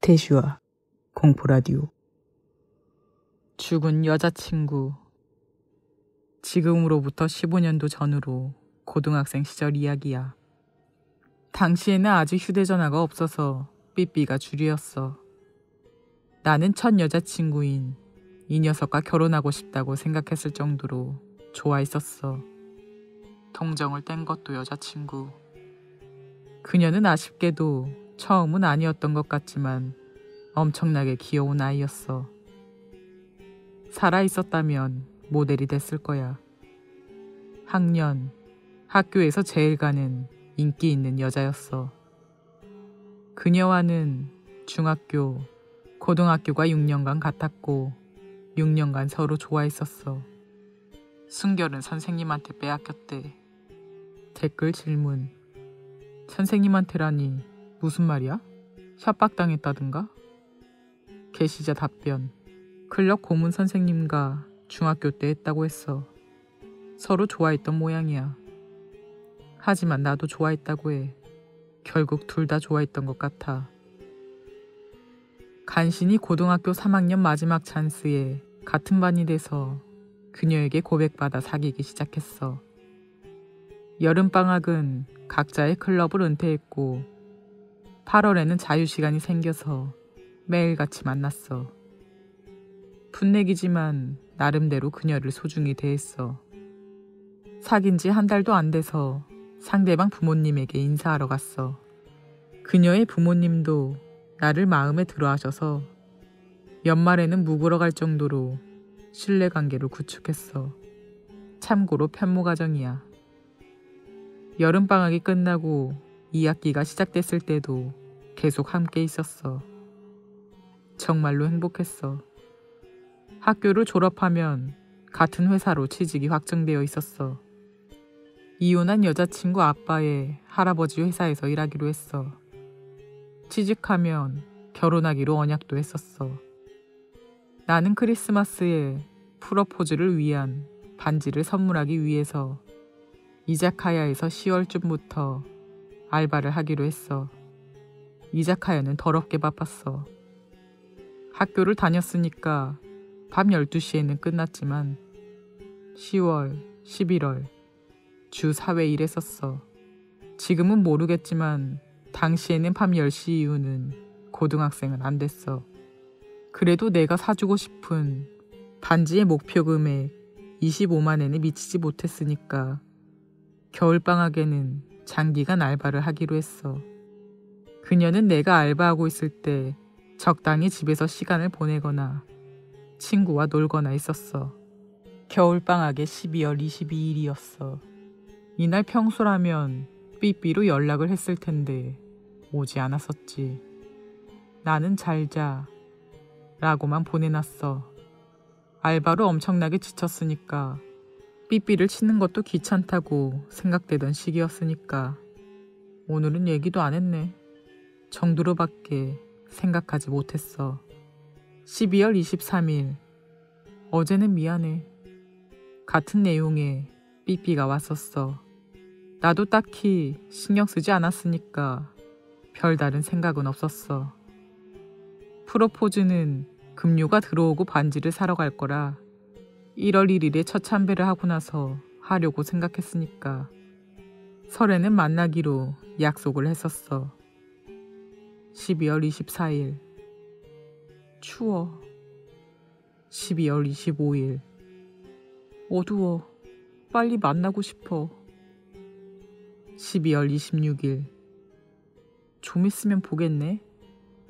태슈와 공포라디오. 죽은 여자친구. 지금으로부터 15년도 전으로 고등학생 시절 이야기야. 당시에는 아직 휴대전화가 없어서 삐삐가 주류였어. 나는 첫 여자친구인 이 녀석과 결혼하고 싶다고 생각했을 정도로 좋아했었어. 동정을 뗀 것도 여자친구. 그녀는 아쉽게도 처음은 아니었던 것 같지만 엄청나게 귀여운 아이였어. 살아있었다면 모델이 됐을 거야. 학년, 학교에서 제일 가는 인기 있는 여자였어. 그녀와는 중학교, 고등학교가 6년간 같았고 6년간 서로 좋아했었어. 순결은 선생님한테 빼앗겼대. 댓글 질문. 선생님한테라니 무슨 말이야? 협박당했다든가? 게시자 답변. 클럽 고문 선생님과 중학교 때 했다고 했어. 서로 좋아했던 모양이야. 하지만 나도 좋아했다고 해. 결국 둘 다 좋아했던 것 같아. 간신히 고등학교 3학년 마지막 찬스에 같은 반이 돼서 그녀에게 고백받아 사귀기 시작했어. 여름방학은 각자의 클럽을 은퇴했고 8월에는 자유시간이 생겨서 매일같이 만났어. 풋내기지만 나름대로 그녀를 소중히 대했어. 사귄 지 한 달도 안 돼서 상대방 부모님에게 인사하러 갔어. 그녀의 부모님도 나를 마음에 들어 하셔서 연말에는 묵으러 갈 정도로 신뢰관계를 구축했어. 참고로 편모가정이야. 여름방학이 끝나고 2학기가 시작됐을 때도 계속 함께 있었어. 정말로 행복했어. 학교를 졸업하면 같은 회사로 취직이 확정되어 있었어. 이혼한 여자친구 아빠의 할아버지 회사에서 일하기로 했어. 취직하면 결혼하기로 언약도 했었어. 나는 크리스마스에 프러포즈를 위한 반지를 선물하기 위해서 이자카야에서 10월쯤부터 알바를 하기로 했어. 이자카야는 더럽게 바빴어. 학교를 다녔으니까 밤 12시에는 끝났지만 10월, 11월 주 4회 일했었어. 지금은 모르겠지만 당시에는 밤 10시 이후는 고등학생은 안 됐어. 그래도 내가 사주고 싶은 반지의 목표 금액 25만 엔에 미치지 못했으니까 겨울방학에는 장기간 알바를 하기로 했어. 그녀는 내가 알바하고 있을 때 적당히 집에서 시간을 보내거나 친구와 놀거나 있었어. 겨울방학의 12월 22일이었어. 이날 평소라면 삐삐로 연락을 했을 텐데 오지 않았었지. 나는 잘자 라고만 보내놨어. 알바로 엄청나게 지쳤으니까 삐삐를 치는 것도 귀찮다고 생각되던 시기였으니까 오늘은 얘기도 안 했네 정도로밖에 생각하지 못했어. 12월 23일. 어제는 미안해. 같은 내용의 삐삐가 왔었어. 나도 딱히 신경 쓰지 않았으니까 별다른 생각은 없었어. 프로포즈는 급료가 들어오고 반지를 사러 갈 거라 1월 1일에 첫 참배를 하고 나서 하려고 생각했으니까 설에는 만나기로 약속을 했었어. 12월 24일. 추워. 12월 25일. 어두워. 빨리 만나고 싶어. 12월 26일. 좀 있으면 보겠네.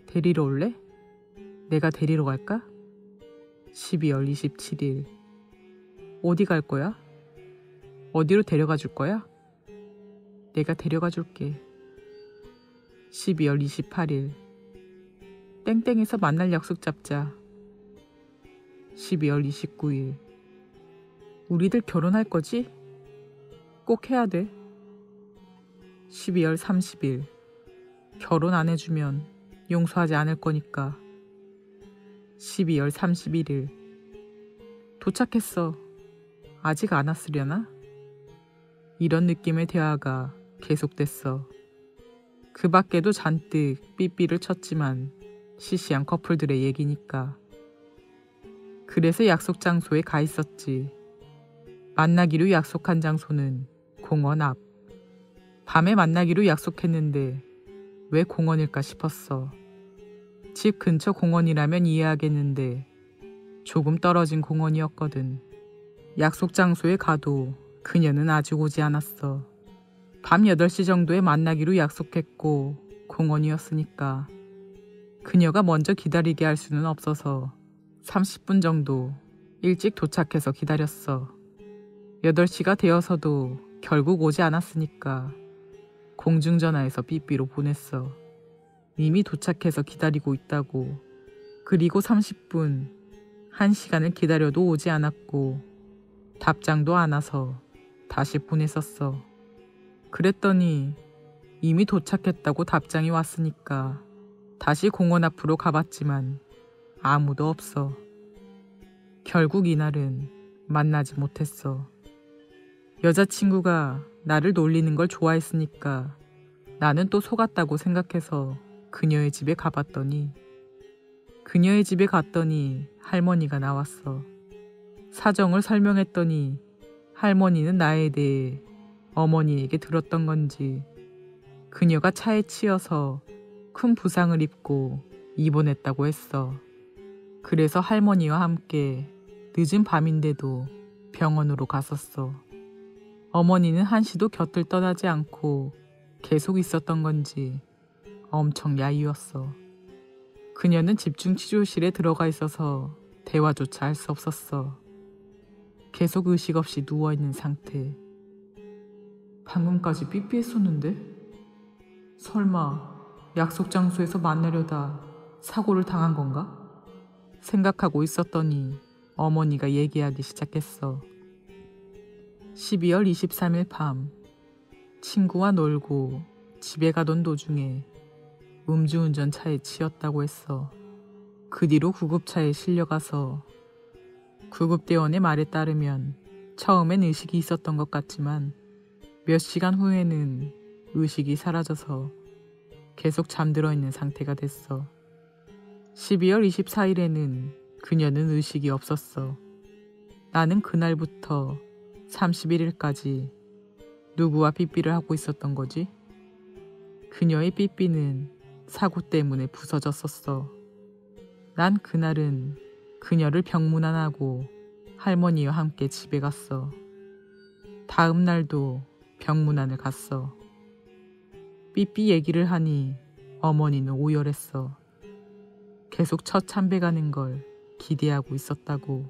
데리러 올래? 내가 데리러 갈까? 12월 27일. 어디 갈 거야? 어디로 데려가 줄 거야? 내가 데려가 줄게. 12월 28일. 땡땡에서 만날 약속 잡자. 12월 29일. 우리들 결혼할 거지? 꼭 해야 돼. 12월 30일. 결혼 안 해주면 용서하지 않을 거니까. 12월 31일. 도착했어. 아직 안 왔으려나? 이런 느낌의 대화가 계속됐어. 그 밖에도 잔뜩 삐삐를 쳤지만 시시한 커플들의 얘기니까. 그래서 약속 장소에 가 있었지. 만나기로 약속한 장소는 공원 앞. 밤에 만나기로 약속했는데 왜 공원일까 싶었어. 집 근처 공원이라면 이해하겠는데 조금 떨어진 공원이었거든. 약속 장소에 가도 그녀는 아직 오지 않았어. 밤 8시 정도에 만나기로 약속했고 공원이었으니까 그녀가 먼저 기다리게 할 수는 없어서 30분 정도 일찍 도착해서 기다렸어. 8시가 되어서도 결국 오지 않았으니까 공중전화에서 삐삐로 보냈어. 이미 도착해서 기다리고 있다고. 그리고 30분, 1시간을 기다려도 오지 않았고 답장도 안 와서 다시 보냈었어. 그랬더니 이미 도착했다고 답장이 왔으니까 다시 공원 앞으로 가봤지만 아무도 없어. 결국 이날은 만나지 못했어. 여자친구가 나를 놀리는 걸 좋아했으니까 나는 또 속았다고 생각해서 그녀의 집에 가봤더니 할머니가 나왔어. 사정을 설명했더니 할머니는 나에 대해 어머니에게 들었던 건지 그녀가 차에 치여서 큰 부상을 입고 입원했다고 했어. 그래서 할머니와 함께 늦은 밤인데도 병원으로 갔었어. 어머니는 한시도 곁을 떠나지 않고 계속 있었던 건지 엄청 야유었어. 그녀는 집중 치료실에 들어가 있어서 대화조차 할 수 없었어. 계속 의식 없이 누워있는 상태. 방금까지 삐삐했었는데? 설마 약속 장소에서 만나려다 사고를 당한 건가? 생각하고 있었더니 어머니가 얘기하기 시작했어. 12월 23일 밤 친구와 놀고 집에 가던 도중에 음주운전 차에 치였다고 했어. 그 뒤로 구급차에 실려가서 구급대원의 말에 따르면 처음엔 의식이 있었던 것 같지만 몇 시간 후에는 의식이 사라져서 계속 잠들어 있는 상태가 됐어. 12월 24일에는 그녀는 의식이 없었어. 나는 그날부터 31일까지 누구와 삐삐를 하고 있었던 거지? 그녀의 삐삐는 사고 때문에 부서졌었어. 난 그날은 그녀를 병문안하고 할머니와 함께 집에 갔어. 다음 날도 병문안을 갔어. 삐삐 얘기를 하니 어머니는 오열했어. 계속 첫 참배 가는 걸 기대하고 있었다고.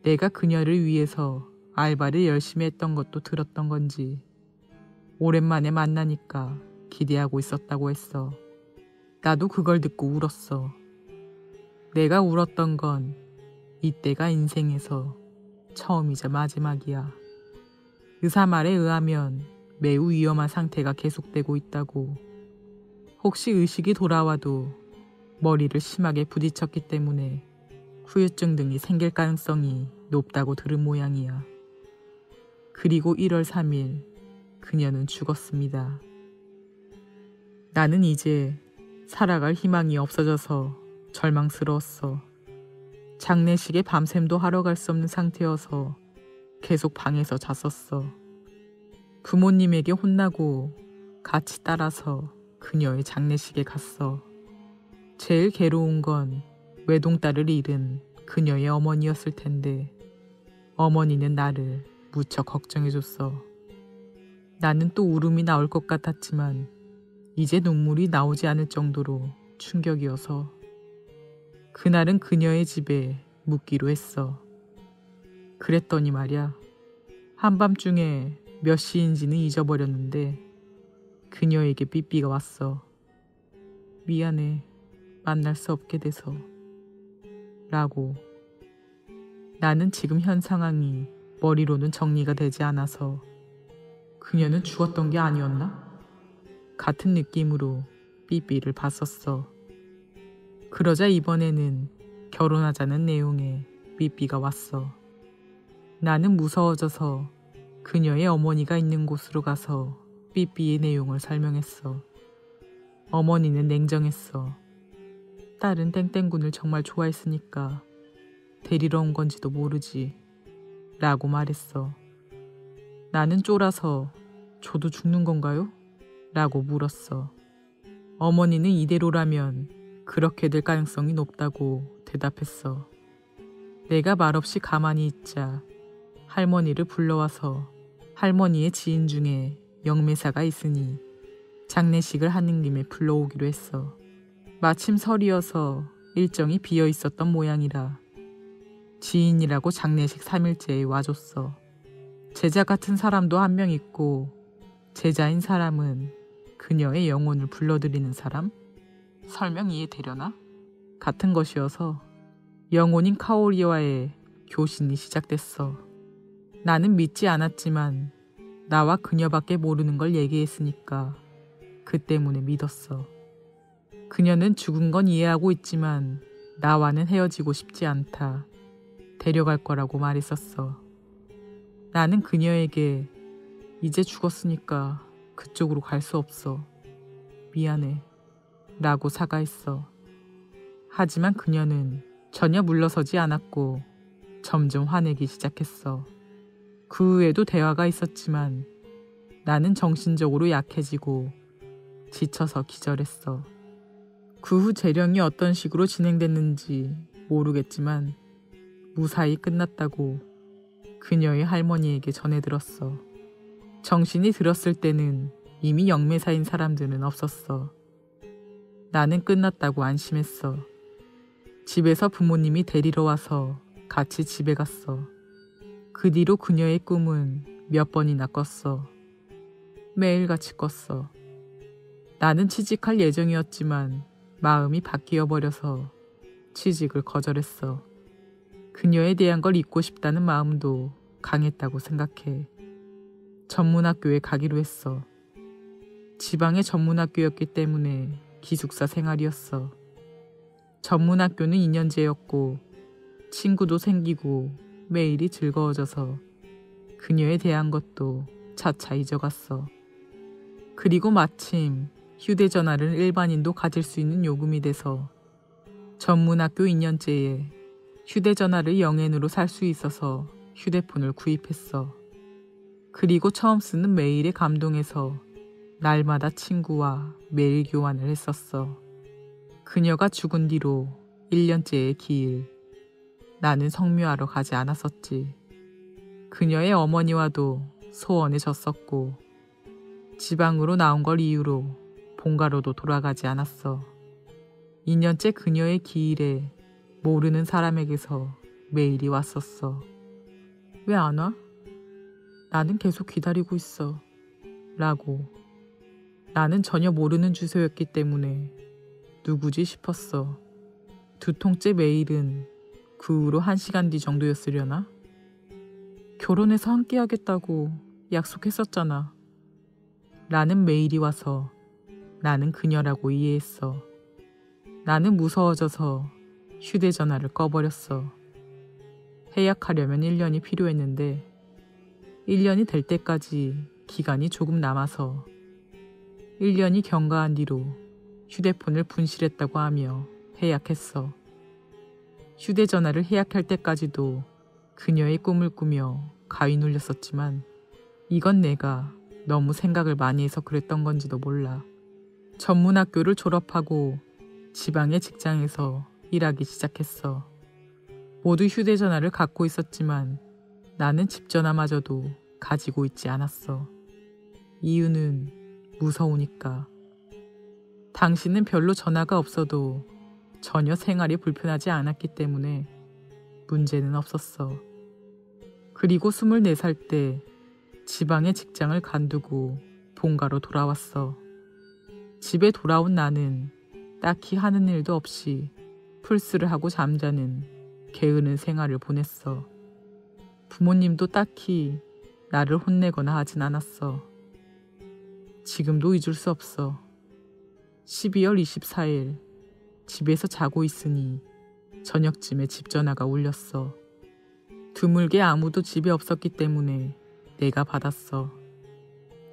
내가 그녀를 위해서 알바를 열심히 했던 것도 들었던 건지 오랜만에 만나니까 기대하고 있었다고 했어. 나도 그걸 듣고 울었어. 내가 울었던 건 이때가 인생에서 처음이자 마지막이야. 의사 말에 의하면 매우 위험한 상태가 계속되고 있다고. 혹시 의식이 돌아와도 머리를 심하게 부딪혔기 때문에 후유증 등이 생길 가능성이 높다고 들은 모양이야. 그리고 1월 3일 그녀는 죽었습니다. 나는 이제 살아갈 희망이 없어져서 절망스러웠어. 장례식에 밤샘도 하러 갈 수 없는 상태여서 계속 방에서 잤었어. 부모님에게 혼나고 같이 따라서 그녀의 장례식에 갔어. 제일 괴로운 건 외동딸을 잃은 그녀의 어머니였을 텐데 어머니는 나를 무척 걱정해줬어. 나는 또 울음이 나올 것 같았지만 이제 눈물이 나오지 않을 정도로 충격이어서 그날은 그녀의 집에 묵기로 했어. 그랬더니 말야, 한밤중에 몇 시인지는 잊어버렸는데 그녀에게 삐삐가 왔어. 미안해, 만날 수 없게 돼서 라고. 나는 지금 현 상황이 머리로는 정리가 되지 않아서 그녀는 죽었던 게 아니었나? 같은 느낌으로 삐삐를 봤었어. 그러자 이번에는 결혼하자는 내용의 삐삐가 왔어. 나는 무서워져서 그녀의 어머니가 있는 곳으로 가서 삐삐의 내용을 설명했어. 어머니는 냉정했어. 딸은 땡땡군을 정말 좋아했으니까 데리러 온 건지도 모르지 라고 말했어. 나는 쫄아서 저도 죽는 건가요? 라고 물었어. 어머니는 이대로라면 그렇게 될 가능성이 높다고 대답했어. 내가 말없이 가만히 있자 할머니를 불러와서 할머니의 지인 중에 영매사가 있으니 장례식을 하는 김에 불러오기로 했어. 마침 설이어서 일정이 비어 있었던 모양이라 지인이라고 장례식 3일째에 와줬어. 제자 같은 사람도 한 명 있고 제자인 사람은 그녀의 영혼을 불러들이는 사람? 설명 이해되려나? 같은 것이어서 영혼인 카오리와의 교신이 시작됐어. 나는 믿지 않았지만 나와 그녀밖에 모르는 걸 얘기했으니까 그 때문에 믿었어. 그녀는 죽은 건 이해하고 있지만 나와는 헤어지고 싶지 않다. 데려갈 거라고 말했었어. 나는 그녀에게 이제 죽었으니까 그쪽으로 갈 수 없어. 미안해. 라고 사과했어. 하지만 그녀는 전혀 물러서지 않았고 점점 화내기 시작했어. 그 후에도 대화가 있었지만 나는 정신적으로 약해지고 지쳐서 기절했어. 그 후 재령이 어떤 식으로 진행됐는지 모르겠지만 무사히 끝났다고 그녀의 할머니에게 전해들었어. 정신이 들었을 때는 이미 영매사인 사람들은 없었어. 나는 끝났다고 안심했어. 집에서 부모님이 데리러 와서 같이 집에 갔어. 그 뒤로 그녀의 꿈은 몇 번이나 꿨어. 매일같이 꿨어. 나는 취직할 예정이었지만 마음이 바뀌어 버려서 취직을 거절했어. 그녀에 대한 걸 잊고 싶다는 마음도 강했다고 생각해. 전문학교에 가기로 했어. 지방의 전문학교였기 때문에 기숙사 생활이었어. 전문학교는 2년제였고 친구도 생기고 매일이 즐거워져서 그녀에 대한 것도 차차 잊어갔어. 그리고 마침 휴대전화를 일반인도 가질 수 있는 요금이 돼서 전문학교 2년제에 휴대전화를 영엔으로 살 수 있어서 휴대폰을 구입했어. 그리고 처음 쓰는 메일에 감동해서 날마다 친구와 메일 교환을 했었어. 그녀가 죽은 뒤로 1년째의 기일, 나는 성묘하러 가지 않았었지. 그녀의 어머니와도 소원해졌었고 지방으로 나온 걸 이유로 본가로도 돌아가지 않았어. 2년째 그녀의 기일에 모르는 사람에게서 메일이 왔었어. 왜 안 와? 나는 계속 기다리고 있어. 라고. 나는 전혀 모르는 주소였기 때문에 누구지 싶었어. 2통째 메일은 그 후로 1시간 뒤 정도였으려나? 결혼해서 함께 하겠다고 약속했었잖아. 라는 메일이 와서 나는 그녀라고 이해했어. 나는 무서워져서 휴대전화를 꺼버렸어. 해약하려면 1년이 필요했는데 1년이 될 때까지 기간이 조금 남아서 1년이 경과한 뒤로 휴대폰을 분실했다고 하며 해약했어. 휴대전화를 해약할 때까지도 그녀의 꿈을 꾸며 가위 눌렸었지만 이건 내가 너무 생각을 많이 해서 그랬던 건지도 몰라. 전문학교를 졸업하고 지방의 직장에서 일하기 시작했어. 모두 휴대전화를 갖고 있었지만 나는 집전화마저도 가지고 있지 않았어. 이유는 무서우니까. 당신은 별로 전화가 없어도 전혀 생활이 불편하지 않았기 때문에 문제는 없었어. 그리고 24살 때 지방의 직장을 간두고 본가로 돌아왔어. 집에 돌아온 나는 딱히 하는 일도 없이 풀스를 하고 잠자는 게으른 생활을 보냈어. 부모님도 딱히 나를 혼내거나 하진 않았어. 지금도 잊을 수 없어. 12월 24일 집에서 자고 있으니 저녁쯤에 집 전화가 울렸어. 드물게 아무도 집에 없었기 때문에 내가 받았어.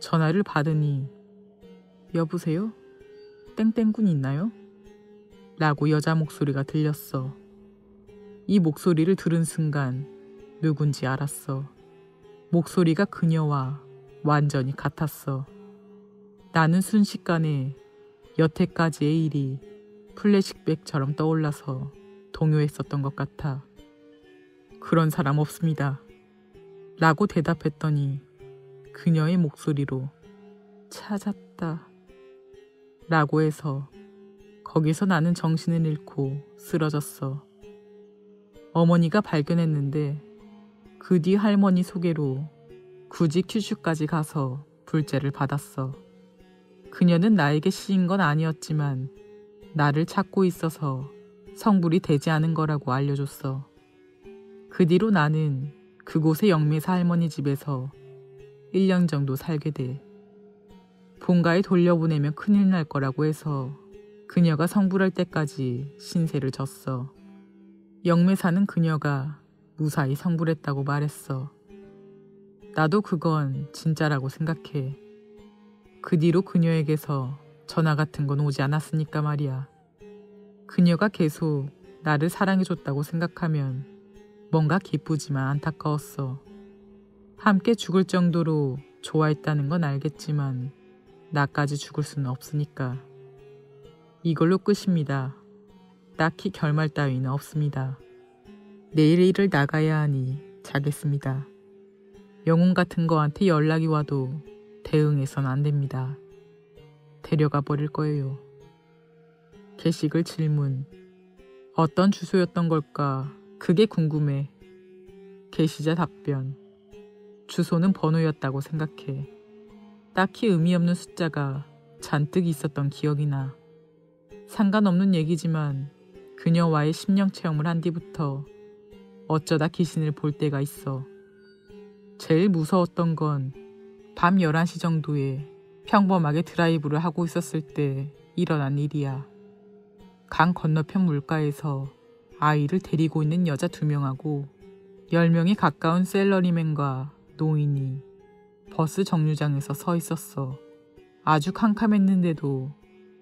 전화를 받으니 여보세요? 땡땡군 있나요? 라고 여자 목소리가 들렸어. 이 목소리를 들은 순간 누군지 알았어. 목소리가 그녀와 완전히 같았어. 나는 순식간에 여태까지의 일이 플래시백처럼 떠올라서 동요했었던 것 같아. 그런 사람 없습니다. 라고 대답했더니 그녀의 목소리로 찾았다. 라고 해서 거기서 나는 정신을 잃고 쓰러졌어. 어머니가 발견했는데 그 뒤 할머니 소개로 굳이 큐슈까지 가서 불제를 받았어. 그녀는 나에게 시인 건 아니었지만 나를 찾고 있어서 성불이 되지 않은 거라고 알려줬어. 그 뒤로 나는 그곳의 영매사 할머니 집에서 1년 정도 살게 돼. 본가에 돌려보내면 큰일 날 거라고 해서 그녀가 성불할 때까지 신세를 졌어. 영매사는 그녀가 무사히 성불했다고 말했어. 나도 그건 진짜라고 생각해. 그 뒤로 그녀에게서 전화 같은 건 오지 않았으니까 말이야. 그녀가 계속 나를 사랑해줬다고 생각하면 뭔가 기쁘지만 안타까웠어. 함께 죽을 정도로 좋아했다는 건 알겠지만 나까지 죽을 수는 없으니까. 이걸로 끝입니다. 딱히 결말 따위는 없습니다. 내일 일을 나가야 하니 자겠습니다. 영혼 같은 거한테 연락이 와도 대응해선 안 됩니다. 데려가 버릴 거예요. 게시글 질문. 어떤 주소였던 걸까? 그게 궁금해. 게시자 답변. 주소는 번호였다고 생각해. 딱히 의미 없는 숫자가 잔뜩 있었던 기억이 나. 상관없는 얘기지만 그녀와의 심령 체험을 한 뒤부터 어쩌다 귀신을 볼 때가 있어. 제일 무서웠던 건 밤 11시 정도에 평범하게 드라이브를 하고 있었을 때 일어난 일이야. 강 건너편 물가에서 아이를 데리고 있는 여자 2명하고 10명에 가까운 셀러리맨과 노인이 버스 정류장에서 서 있었어. 아주 캄캄했는데도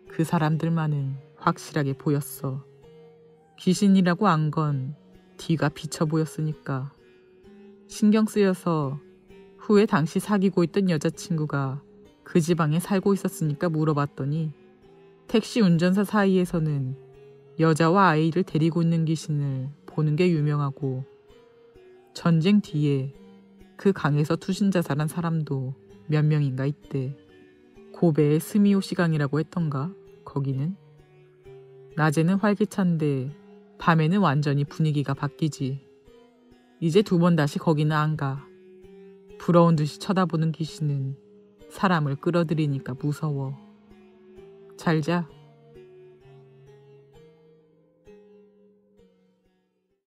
그 사람들만은 확실하게 보였어. 귀신이라고 안 건 뒤가 비쳐 보였으니까. 신경 쓰여서 후에 당시 사귀고 있던 여자친구가 그 지방에 살고 있었으니까 물어봤더니 택시 운전사 사이에서는 여자와 아이를 데리고 있는 귀신을 보는 게 유명하고 전쟁 뒤에 그 강에서 투신 자살한 사람도 몇 명인가 있대. 고베의 스미오시강이라고 했던가 거기는. 낮에는 활기찬데 밤에는 완전히 분위기가 바뀌지. 이제 2번 다시 거기는 안 가. 부러운 듯이 쳐다보는 귀신은 사람을 끌어들이니까 무서워. 잘 자.